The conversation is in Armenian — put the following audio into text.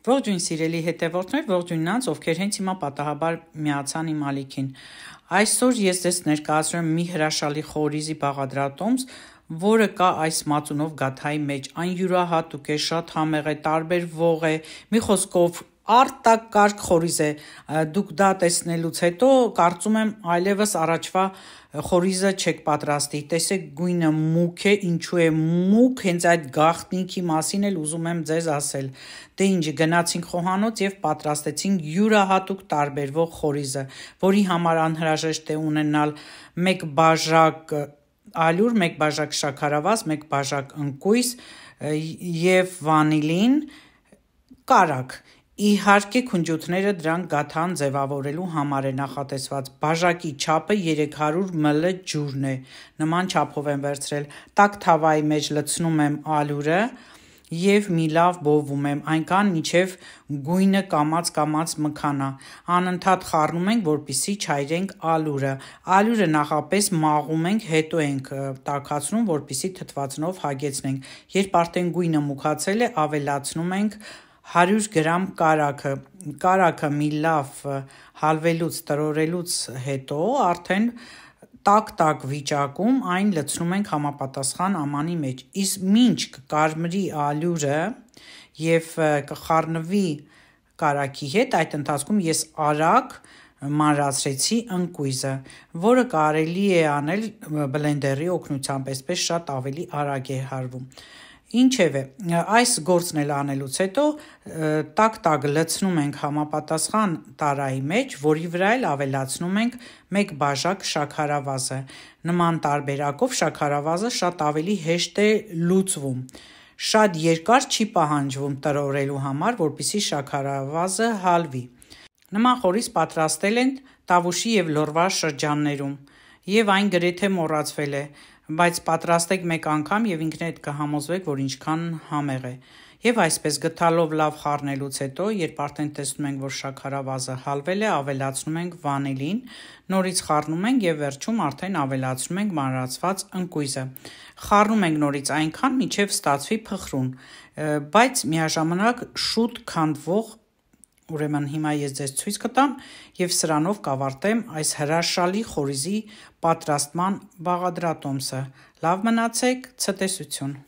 Ողջույն սիրելի հետևորդներ, ողջույն նրանց, ովքեր հենց հիմա պատահաբար միացան իմ ալիքին։ Այսօր ես ձեզ ներկայացրեմ մի հրաշալի խորիզի բաղադրատոմս, որը կա այս մածունով գաթայի մեջ։ Այն յուրահատուկ է, շատ համեղ է, տարբերվող է, մի խոսքով արտակարգ խորիզ է։ Դուք դա տեսնելուց հետո կարծում եմ այլևս առաջվա խորիզը չեք պատրաստի։ Տեսեք գույնը մուգ է, ինչու է մուգ, հենց այդ գաղտնիքի մասին էլ ուզում եմ ձեզ ասել։ Դե ինչ, գնացինք խոհանոց եւ պատրաստեցինք յուրահատուկ տարբերվող խորիզը, որի համար անհրաժեշտ է ունենալ 1 բաժակ ալյուր, 1 բաժակ շաքարավազ, 1 բաժակ ընկույզ եւ վանիլին, կարագ։ Իհարկե քունջութները դրանք գաթան ձևավորելու համար է նախատեսված։ Բաժակի չափը 300 մլ ջուրն է, նման չափով եմ վերցրել։ Տաք թավայի մեջ լցնում եմ ալյուրը եւ մի լավ բովում եմ, այնքան մինչեւ գույնը կամաց մքանա։ Անընդհատ խառնում ենք, որպեսզի չայրենք ալյուրը։ Ալյուրը նախապես մաղում ենք, հետո ենք տաքացնում, որպեսզի թթվածնով հագեցնենք։ Երբ արդեն գույնը մուգացել է, ավելացնում ենք 100 գրամ կարագը։ Կարագը մի լավ հալվելուց, տրորելուց հետո արդեն տաք վիճակում այն լցնում ենք համապատասխան ամանի մեջ։ Իսկ մինչ կկարմրի ալյուրը եւ կխառնվի կարագի հետ, այդ ընթացքում ես արագ մանրացրեցի ընկույզը, որը կարելի է անել բլենդերի օգնությամբ, այսպես շատ ավելի արագ է հարվում։ Ինչևէ, այս գործն էլ անելուց հետո տաք լցնում ենք համապատասխան տարայի մեջ, որի վրա էլ ավելացնում ենք 1 բաժակ շաքարավազը։ Նման տարբերակով շաքարավազը շատ ավելի հեշտ է լուծվում։ Շատ երկար չի պահանջվում տրորելու համար, որպեսզի շաքարավազը հալվի։ Նման խորիզ պատրաստել են Տավուշի եւ Լոռվա շրջաններում, եւ այն գրեթե մոռացվել է, բայց պատրաստեք մեկ անգամ եւ ինքներդ կհամոզվեք, որ ինչքան համեղ է։ Եվ այսպես գթալով լավ խառնելուց հետո, երբ արդեն տեսնում ենք, որ շաքարավազը հալվել է, ավելացնում ենք վանիլին, նորից խառնում ենք եւ վերջում արդեն ավելացնում ենք մանրացված ընկույզը։ Խառնում ենք նորից այնքան, մինչեւ ստացվի փխրուն, բայց միաժամանակ շուտ քանդվող, ուրեմն հիմա ես ձեզ ցույց կտամ եւ սրանով կավարտեմ այս հրաշալի խորիզի պատրաստման բաղադրատոմսը։ Լավ մնացեք, ցտեսություն։